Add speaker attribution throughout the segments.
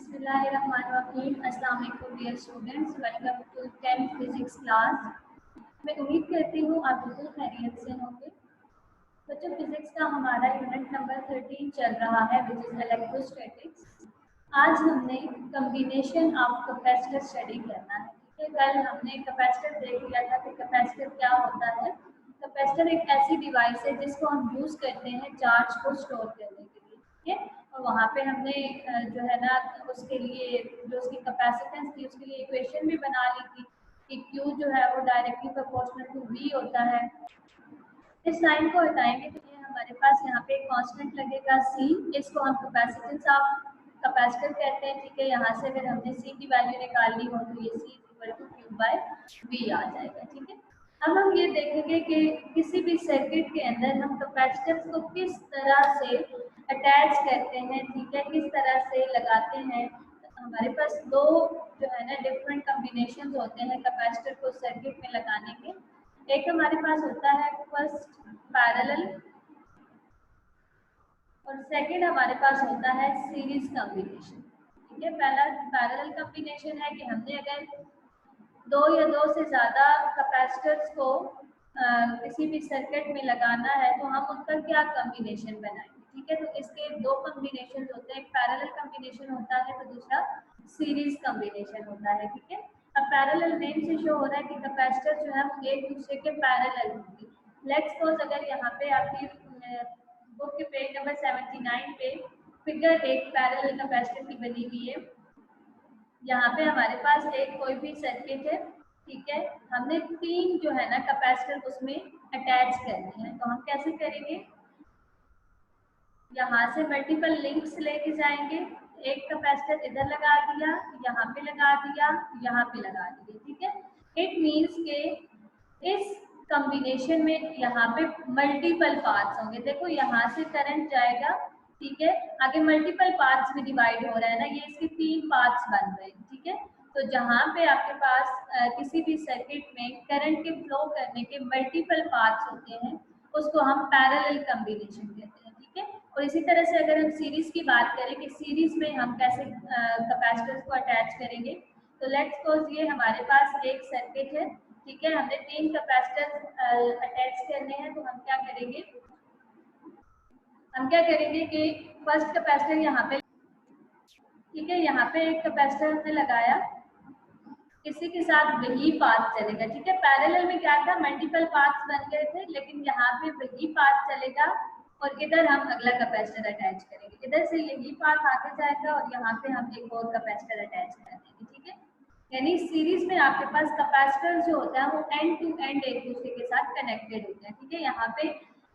Speaker 1: बिस्मिल्लाहिर्रहमानिर्रहीम। अस्सलाम वालेकुम dear students, welcome to 10th physics class. मैं उम्मीद करती हूँ आप बिल्कुल खैरियत से होंगे। बच्चों, फिजिक्स का हमारा यूनिट नंबर 13 चल रहा है विच इज इलेक्ट्रोस्टैटिक्स। आज हमने कम्बिनेशन ऑफ कैपेसिटर स्टडी करना है। ठीक है, कल हमने कैपेसिटर देख लिया था कि कैपेसिटर क्या होता है। कैपेसिटर एक ऐसी डिवाइस है जिसको हम यूज करते हैं चार्ज को स्टोर करने के लिए। ठीक है, और वहाँ पे हमने जो है ना उसके लिए जो उसकी कैपेसिटेंस थी उसके लिए इक्वेशन भी बना ली थी कि Q जो है वो डायरेक्टली प्रोपोर्शनल टू V होता है। इस लाइन को हटाएंगे तो ये हमारे पास यहाँ पे कांस्टेंट लगेगा C, इसको हम कैपेसिटेंस ऑफ कैपेसिटर कहते हैं। ठीक है, यहाँ से अगर हमने C की वैल्यू निकालनी हो तो ये C = Q/V आ जाएगा। ठीक है, अब हम ये देखेंगे कि किसी भी सर्किट के अंदर हम कैपेसिटेंस को किस तरह से अटैच करते हैं। ठीक है, किस तरह से लगाते हैं। हमारे पास दो जो है ना डिफरेंट कॉम्बिनेशंस होते हैं कैपेसिटर को सर्किट में लगाने के। एक हमारे पास होता है फर्स्ट पैरेलल और सेकंड हमारे पास होता है सीरीज कॉम्बिनेशन। ठीक है, पहला पैरेलल कॉम्बिनेशन है कि हमने अगर दो या दो से ज़्यादा कैपेसिटर्स को किसी भी सर्किट में लगाना है तो हम उनका क्या कॉम्बिनेशन बनाएंगे। ठीक है, तो इसके दो कॉम्बिनेशन होते हैं, एक पैरेलल कॉम्बिनेशन होता है तो दूसरा सीरीज कॉम्बिनेशन होता है। ठीक है, अब पैरेलल नेम से शो हो रहा है कि कैपेसिटर जो है वो एक दूसरे के पैरेलल होंगे। लेट्स सपोज अगर यहाँ पे आपकी बुक के पेज नंबर 79 पे फिगर एक पैरेलल कैपेसिटर की बनी हुई है। यहाँ पे हमारे पास एक कोई भी सर्किट है। ठीक है, हमने तीन जो है ना कैपेसिटर उसमें अटैच करने हैं, तो हम कैसे करेंगे, यहाँ से मल्टीपल लिंक्स लेके जाएंगे। एक कैपेसिटर इधर लगा दिया, यहाँ पे लगा दिया, यहाँ पे लगा दिया। ठीक है, इट मीन्स के इस कॉम्बिनेशन में यहाँ पे मल्टीपल पाथ्स होंगे। देखो यहाँ से करंट जाएगा। ठीक है, आगे मल्टीपल पाथ्स में डिवाइड हो रहा है ना, ये इसके तीन पाथ्स बन रहे हैं। ठीक है, तो जहाँ पे आपके पास किसी भी सर्किट में करंट के फ्लो करने के मल्टीपल पाथ्स होते हैं उसको हम पैरेलल कॉम्बिनेशन कहते हैं। ठीक है, और इसी तरह से अगर हम सीरीज की बात करें कि सीरीज में हम कैसे कैपेसिटर्स को अटैच करेंगे, तो लेट्स सपोज ये हमारे पास एक सर्किट है। ठीक है, हमने तीन कैपेसिटर्स अटैच करने हैं, तो हम क्या करेंगे कि फर्स्ट कैपेसिटर यहाँ पे, ठीक है, यहाँ पे एक कैपेसिटर हमने लगाया, इसी के साथ वही पाथ चलेगा। ठीक है, पैरेलल में क्या था, मल्टीपल पाथ्स बन गए थे, लेकिन यहाँ पे वही पाथ चलेगा और इधर हम अगला कैपेसिटर अटैच करेंगे। इधर से यही पाथ आगे जाएगा और यहाँ पे हम एक और कैपेसिटर अटैच कर देंगे। ठीक है, यानी सीरीज में आपके पास कैपेसिटर जो होता है वो एंड टू एंड एक दूसरे के साथ कनेक्टेड होते हैं। ठीक है, यहाँ पे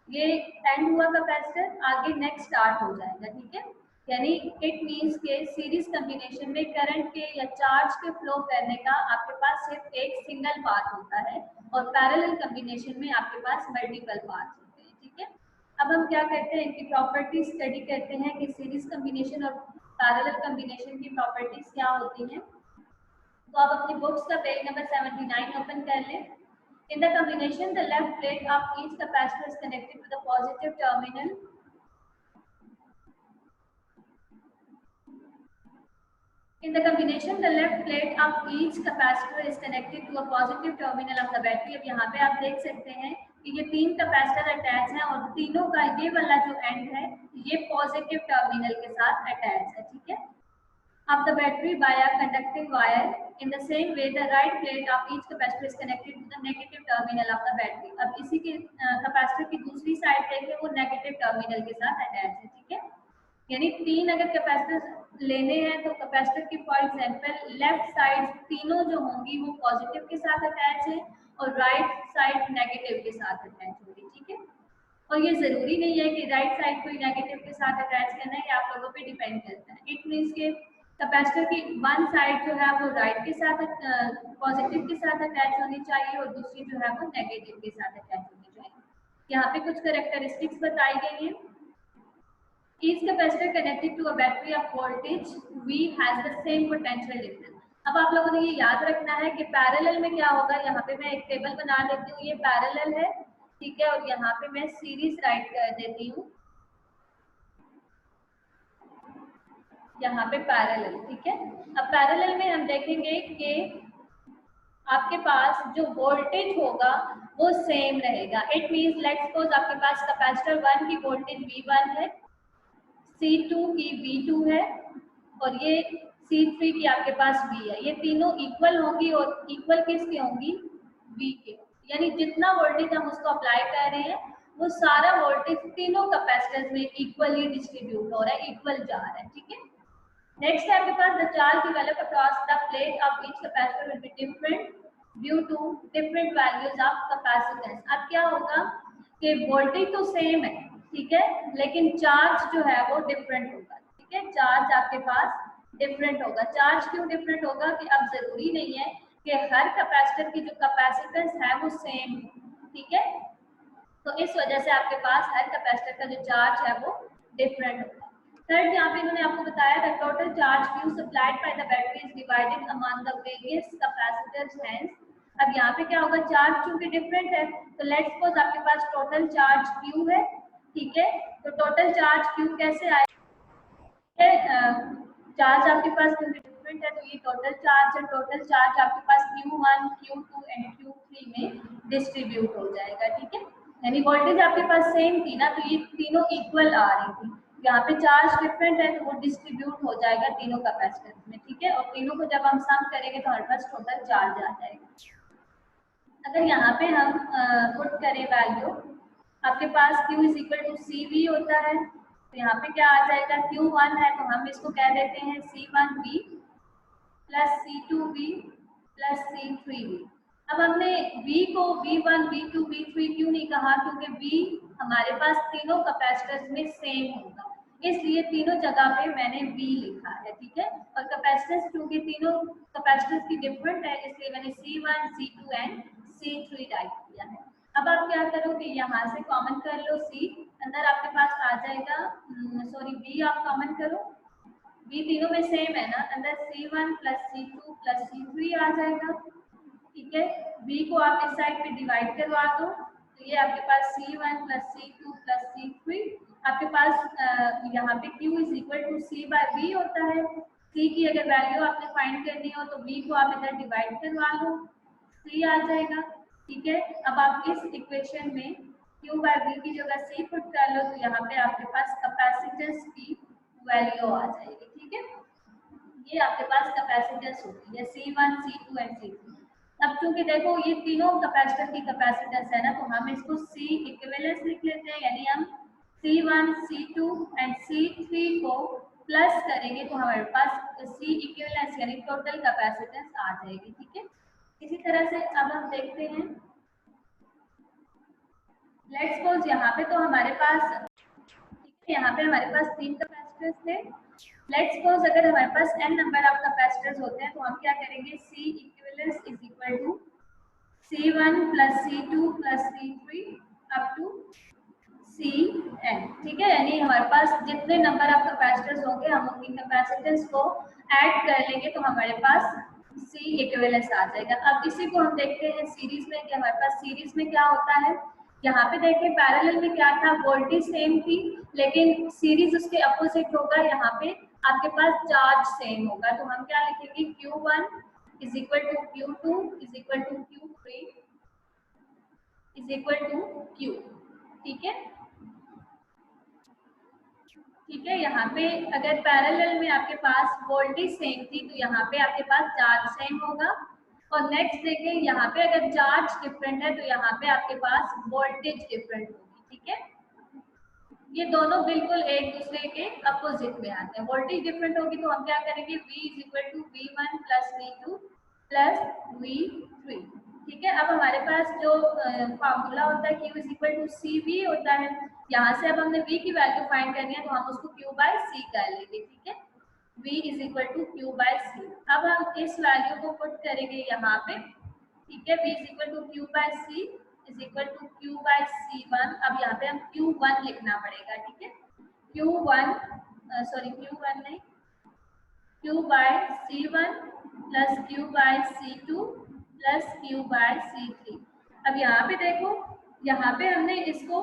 Speaker 1: ये एंड हुआ कैपेसिटर, आगे नेक्स्ट स्टार्ट हो जाएगा। ठीक है, यानी इट मीन्स के सीरीज कॉम्बिनेशन में करंट के या चार्ज के फ्लो करने का आपके पास सिर्फ एक सिंगल पाथ होता है और पैरेलल कॉम्बिनेशन में आपके पास मल्टीपल पाथ होते हैं। ठीक है, अब हम क्या करते हैं, इनकी प्रॉपर्टीज स्टडी करते हैं कि सीरीज कॉम्बिनेशन और पैरेलल कॉम्बिनेशन की प्रॉपर्टीज क्या होती हैं। तो आप अपनी बुक्स का पेज नंबर 79 ओपन कर लें। In the combination, the left plate of each capacitor is connected to the positive terminal. In the combination, the left plate of each capacitor is connected to a positive terminal of the battery. अब यहाँ पे आप देख सकते हैं कि ये तीन कैपेसिटर अटैच हैं और तीनों का ये वाला जो एंड है ये पॉजिटिव टर्मिनल के साथ अटैच है। ठीक है, of the battery by a conducting wire. In the same way, the right plate of each capacitor is connected to the negative terminal of the battery. अब इसी के कैपेसिटर की दूसरी साइड देखें, वो नेगेटिव टर्मिनल के साथ अटैच है। ठीक है, यानी तीन अगर कैपेसिटर लेने हैं तो कैपेसिटर की फॉर एग्जांपल लेफ्ट साइड तीनों जो होंगी वो पॉजिटिव के साथ अटैच है और राइट साइड नेगेटिव के साथ अटैच होगी। ठीक है, और ये जरूरी नहीं है कि राइट साइड को ही नेगेटिव के साथ अटैच करना है, ये आप लोगों पे डिपेंड करता है। इट मीन्स के कैपेसिटर की वन साइड जो है वो राइट के साथ पॉजिटिव के साथ अटैच होनी चाहिए और दूसरी जो है वो नेगेटिव के साथ अटैच होनी चाहिए। यहाँ पे कुछ कैरेक्टरिस्टिक्स बताई गई हैं। Each capacitor connected to a battery of voltage V has the same potential difference. अब आप लोगों ने ये याद रखना है कि पैरेलल में क्या होगा। यहाँ पे मैं एक टेबल बना लेती हूँ, ये पैरेलल है। ठीक है, और यहाँ पे मैं सीरीज राइट कर देती हूँ। यहाँ पे पैरेलल, ठीक है। अब पैरेलल में हम देखेंगे कि आपके पास जो वोल्टेज होगा वो सेम रहेगा। इट मींस लेट्स सपोज आपके पास कैपेसिटर 1 की वोल्टेज V1 है, C2 की V2 है और ये C3 की आपके पास V है। ये तीनों इक्वल होंगी और इक्वल किसकी होंगी? V के। यानी जितना वोल्टेज हम उसको अप्लाई कर रहे हैं वो सारा वोल्टेज तीनों कैपेसिटर्स में इक्वली डिस्ट्रीब्यूट हो रहा है, इक्वल जा रहा है, ठीक है। नेक्स्ट है आपके पास the charge developed across the plate of each capacitor will be different due to different values of capacitance. अब क्या होगा कि वोल्टेज तो सेम है, ठीक है, लेकिन चार्ज जो है वो डिफरेंट होगा, ठीक है। चार्ज आपके पास डिफरेंट होगा। चार्ज क्यों डिफरेंट होगा कि अब जरूरी नहीं है कि हर कैपेसिटर की जो कैपेसिटेंस है वो सेम, ठीक है। तो इस वजह से आपके पास हर कैपेसिटर का जो चार्ज है वो डिफरेंट होगा। थर्ड, यहाँ पे इन्होंने आपको बताया the total charge Q supplied by the battery is divided among the various capacitors. Hence अब यहाँ पे क्या होगा, चार्ज चूंकि डिफरेंट है तो लेट्स सपोज आपके पास टोटल चार्ज Q है, ठीक है। तो टोटल चार्ज Q कैसे आए? चार्ज आपके पास क्योंकि डिफरेंट है तो ये टोटल चार्ज है। टोटल चार्ज आपके पास Q1, Q2 एंड Q3 में डिस्ट्रीब्यूट हो जाएगा, ठीक है। यानी वोल्टेज आपके पास सेम थी ना, तो ये तीनों इक्वल आ रही थी। यहाँ पे चार्ज डिफरेंट है तो वो डिस्ट्रीब्यूट हो जाएगा तीनों कैपेसिटर में, ठीक है। और तीनों को जब हम सम करेंगे तो हमारे पास टोटल चार्ज आ जाएगा। अगर यहाँ पे हम पुट करें वैल्यू, आपके पास Q is equal to CV होता है, तो यहाँ पे क्या आ जाएगा, Q1 है तो हम इसको कह देते हैं C1V plus C2V plus C3V। अब हमने V को V1, V2, V3 क्यों नहीं कहा? क्योंकि V हमारे पास तीनों कैपेसिटर्स में सेम होगा, इसलिए तीनों जगह पे मैंने V लिखा है, ठीक है। और कैपेसिटेंस क्योंकि तीनों कैपेसिटर्स की डिफरेंट है इसलिए मैंने C1, C2 and C3 type किया है। अब आप क्या करोगे, यहाँ से कॉमन कर लो C, अंदर आपके पास आ जाएगा, सॉरी V आप कॉमन करो, V तीनों में सेम है ना, अंदर C1 plus C2 plus C3 आ जाएगा, ठीक है। V को आप इस साइड पे डिवाइड करवा दो तो ये आपके पास C1 plus C2 plus C3। आपके पास यहाँ पे Q is equal to C by V होता है। C की अगर वैल्यू आपने फाइंड करनी हो तो V को आप इधर डिवाइड करवा लो, C आ जाएगा, ठीक है। अब आप इस इक्वेशन में Q बाय V की जगह C पुट कर लो तो यहाँ पे आपके पास कैपेसिटेंस की वैल्यू आ जाएगी, ठीक है। ये आपके पास कैपेसिटेंस होती है C1, C2 एंड C3। अब चूंकि देखो ये तीनों कैपेसिटर की कैपेसिटेंस है ना, तो हम इसको C इक्विवेलेंस लिख लेते हैं, यानी हम C1, C2 एंड C3 को प्लस करेंगे तो हमारे पास C इक्विवेलेंस यानी टोटल कैपेसिटेंस आ जाएगी, ठीक है। इसी तरह से अब हम देखते हैं, लेट्स सपोज यहाँ पे तो हमारे पास, यहाँ पे हमारे पास 3 कैपेसिटर्स थे। लेट्स सपोज अगर हमारे पास n नंबर ऑफ कैपेसिटर्स होते हैं तो हम क्या करेंगे, C equivalence is equal to C1 plus C2 plus C3 up to Cn, ठीक है। यानी हमारे पास जितने नंबर ऑफ कैपेसिटर्स होंगे हम उनकी कैपेसिटेंस को ऐड कर लेंगे तो हमारे पास C इक्विवेलेंस आ जाएगा। अब इसी को हम देखते हैं सीरीज में कि हमारे पास सीरीज में क्या होता है। यहाँ पे देखिए पैरेलल में क्या था, वोल्टेज सेम थी, लेकिन सीरीज उसके अपोजिट होगा। यहाँ पे आपके पास चार्ज सेम होगा, तो हम क्या लिखेंगे, Q1 is equal to Q2 is equal to Q3 is equal to Q, ठीक है। ठीक है, यहाँ पे अगर पैरेलल में आपके पास वोल्टेज सेम थी तो यहाँ पे आपके पास चार्ज सेम होगा। और नेक्स्ट देखें, यहाँ पे अगर चार्ज डिफरेंट है तो यहाँ पे आपके पास वोल्टेज डिफरेंट होगी, ठीक है। ये दोनों बिल्कुल एक दूसरे के अपोजिट में आते हैं। वोल्टेज डिफरेंट होगी तो हम क्या करेंगे, V is equal to V1 plus V2 plus V3, ठीक है। अब हमारे पास जो फार्मूला होता है Q is equal to CV होता है। यहाँ से अब हमने V की वैल्यू फाइंड करनी है तो हम उसको Q बाय C कर लेंगे, ठीक है। V is equal to Q by C। अब हम इस वैल्यू को पुट करेंगे यहाँ पे, ठीक है। V is equal to Q by C is equal to Q by C1। अब यहाँ पे हम Q1 लिखना पड़ेगा, ठीक है। Q1 सॉरी Q1 नहीं, Q by C1 plus Q by C2 plus Q by C3। अब यहाँ पे देखो, यहाँ पे हमने इसको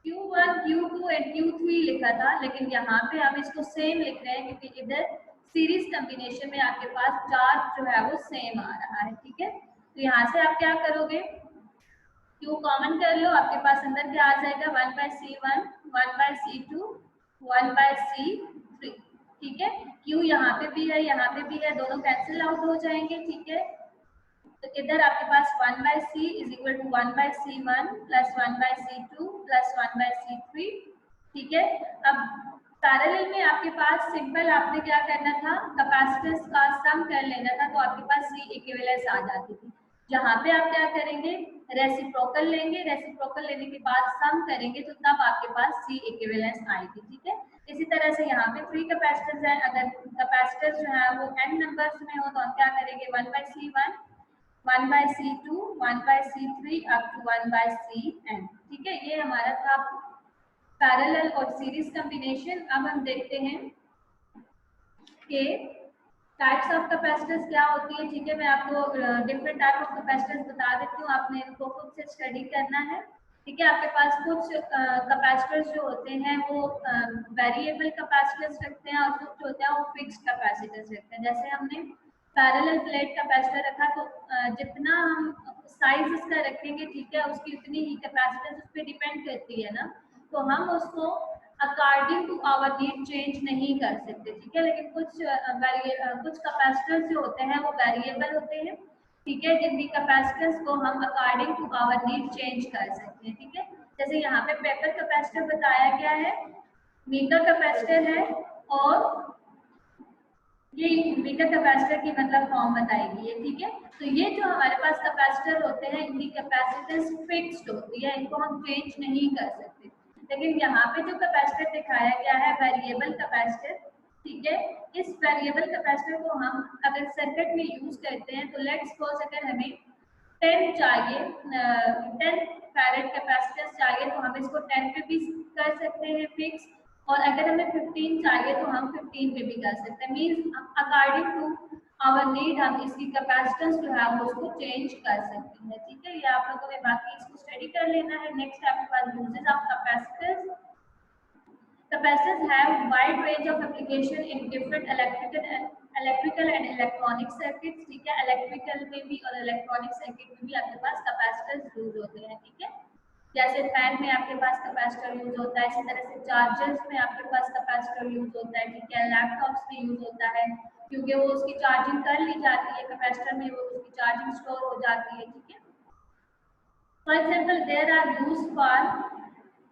Speaker 1: Q1, Q2 एंड Q3 लिखा था, लेकिन यहाँ पे हम इसको सेम लिख रहे हैं क्योंकि इधर सीरीज कॉम्बिनेशन में आपके पास चार्ज जो है वो सेम आ रहा है, ठीक है। तो यहाँ से आप क्या करोगे, Q कॉमन कर लो, आपके पास अंदर क्या आ जाएगा, 1/C1, 1/C2, 1/C3, ठीक है। Q यहाँ पे भी है, यहाँ पे भी है, दोनों कैंसिल आउट हो जाएंगे, ठीक है। तो इधर आपके पास 1/C is equal to 1/C1 plus 1/C2 plus 1/C3, ठीक है। अब पैरेलल में आपके पास सिंपल आपने क्या करना था, कैपेसिटेंस का सम कर लेना था, तो आपके पास C इक्विवेलेंस आ जाती थी। जहाँ पे आप क्या करेंगे, रेसिप्रोकल लेंगे, रेसिप्रोकल लेने के बाद सम करेंगे तो तब आपके पास C इक्विवेलेंस आएगी, ठीक है। इसी तरह से यहाँ पे 3 कैपेसिटर्स हैं, अगर कैपेसिटर्स जो है वो n नंबर्स में हो तो हम क्या करेंगे, 1/C1, 1/C2, 1/C3 up to 1/Cn, ठीक है। ये हमारा था पैरेलल और सीरीज कॉम्बिनेशन। अब हम देखते हैं कि टाइप्स ऑफ कैपेसिटर्स क्या होती है, ठीक है। मैं आपको डिफरेंट टाइप ऑफ कैपेसिटर्स बता देती हूँ, आपने इनको खुद से स्टडी करना है, ठीक है। आपके पास कुछ कैपेसिटर्स जो होते हैं वो वेरिएबल कैपेसिटर्स रखते हैं और कुछ जो होते हैं वो फिक्स्ड कैपेसिटर्स रखते हैं। जैसे हमने पैरेलल प्लेट कैपेसिटर रखा तो जितना हम साइज इसका रखेंगे, ठीक है, उसकी उतनी ही कैपेसिटेंस उस पर डिपेंड करती है ना, तो हम उसको according to our need change नहीं कर सकते, ठीक है। लेकिन कुछ कैपेसिटर्स जो होते हैं वो वेरिएबल होते हैं, ठीक है, जिनकी कैपेसिटेंस को हम according to our need change कर सकते हैं, ठीक है। जैसे यहाँ पे पेपर कैपेसिटर बताया गया है, मीटर कैपेसिटर है, और ये मीटर कैपेसिटर की मतलब फॉर्म बताएगी ये, ठीक है। तो ये जो हमारे पास कैपेसिटर होते हैं इनकी कैपेसिटेंस फिक्स्ड होती है, इनको हम चेंज नहीं कर सकते। लेकिन यहाँ पे जो कैपेसिटर दिखाया गया है वेरिएबल कैपेसिटर, ठीक है, इस वेरिएबल कैपेसिटर को हम अगर सर्किट में यूज करते हैं तो लेट्स सपोज अगर हमें 10 चाहिए, 10 फैरेड कैपेसिटेंस चाहिए तो हम इसको 10 पे भी कर सकते हैं फिक्स, और अगर हमें 15 चाहिए तो हम 15 पे भी कर सकते हैं। Means according to our need हम इसकी कैपेसिटेंस जो है वो उसको चेंज कर सकते हैं, ठीक है। ये आप लोगों ने बाकी इसको स्टडी कर लेना है। नेक्स्ट आपके पास uses of capacitors. Capacitors have wide range of application in different electrical and electronic circuits, ठीक है। इलेक्ट्रिकल में भी और इलेक्ट्रॉनिक सर्किट में भी आपके पास कैपेसिटर्स यूज होते हैं, ठीक है। जैसे फैन में आपके पास कैपेसिटर यूज होता है, इसी तरह से चार्जर्स में आपके पास कैपेसिटर यूज होता है, ठीक है। लैपटॉप्स में यूज होता है क्योंकि वो उसकी चार्जिंग कर ली जाती है कैपेसिटर में, वो उसकी चार्जिंग स्टोर हो जाती है, ठीक है। For example, there are used for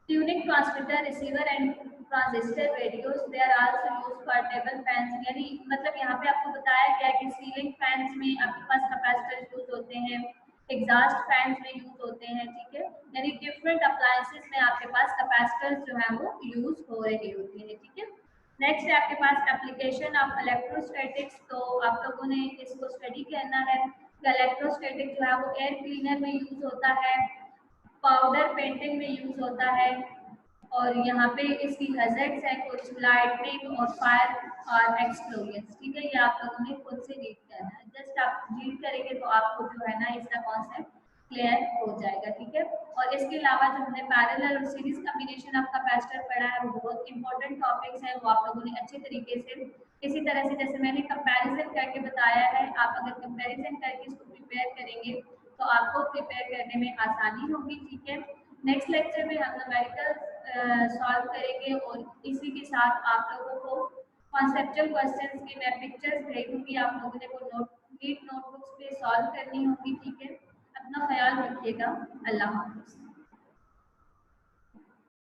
Speaker 1: tuning transmitter, receiver and transistor radios. They are also used for table fans. यानी मतलब यहाँ पे आपको बताया गया है कि सीलिंग फैंस में आपके पास कैपेसिटर यूज होते हैं, एग्जॉस्ट फैंस में यूज होते हैं, ठीक है। यानी डिफरेंट अप्लायंसेस में आपके पास कैपेसिटर्स जो है वो यूज हो रही होती है, ठीक है। नेक्स्ट है आपके पास एप्लीकेशन ऑफ इलेक्ट्रोस्टैटिक्स। तो आप लोगों ने इसको स्टडी करना है। इलेक्ट्रोस्टैटिक जो है वो एयर क्लीनर में यूज होता है, पाउडर पेंटिंग में यूज होता है, और यहाँ पे इसकी हैजर्ड्स है कुछ लाइटनिंग और फायर और एक्सप्लोजन, ठीक है। ये आप लोगों ने खुद से रीड करना है, जस्ट आप रीड करेंगे तो आपको जो है ना इसका कॉन्सेप्ट क्लियर हो जाएगा, ठीक है। और इसके अलावा जो हमने पैरेलल और सीरीज कॉम्बिनेशन ऑफ कैपेसिटर पढ़ा है वो बहुत इंपॉर्टेंट टॉपिक्स हैं, वो आप लोगों ने अच्छे तरीके से इसी तरह से जैसे मैंने कंपैरिजन करके बताया है, आप अगर कंपैरिजन करके इसको प्रिपेयर करेंगे तो आपको प्रिपेयर करने में आसानी होगी, ठीक है। नेक्स्ट लेक्चर में हम न्यूमेरिकल सॉल्व करेंगे और इसी के साथ आप लोगों को कॉन्सेप्चुअल क्वेश्चंस की मैं पिक्चर्स भेजूंगी, आप लोगों ने वो नीट नोटबुक्स पे सॉल्व करनी होगी, ठीक है। अपना ख्याल रखिएगा। अल्लाह हाफ़िज़।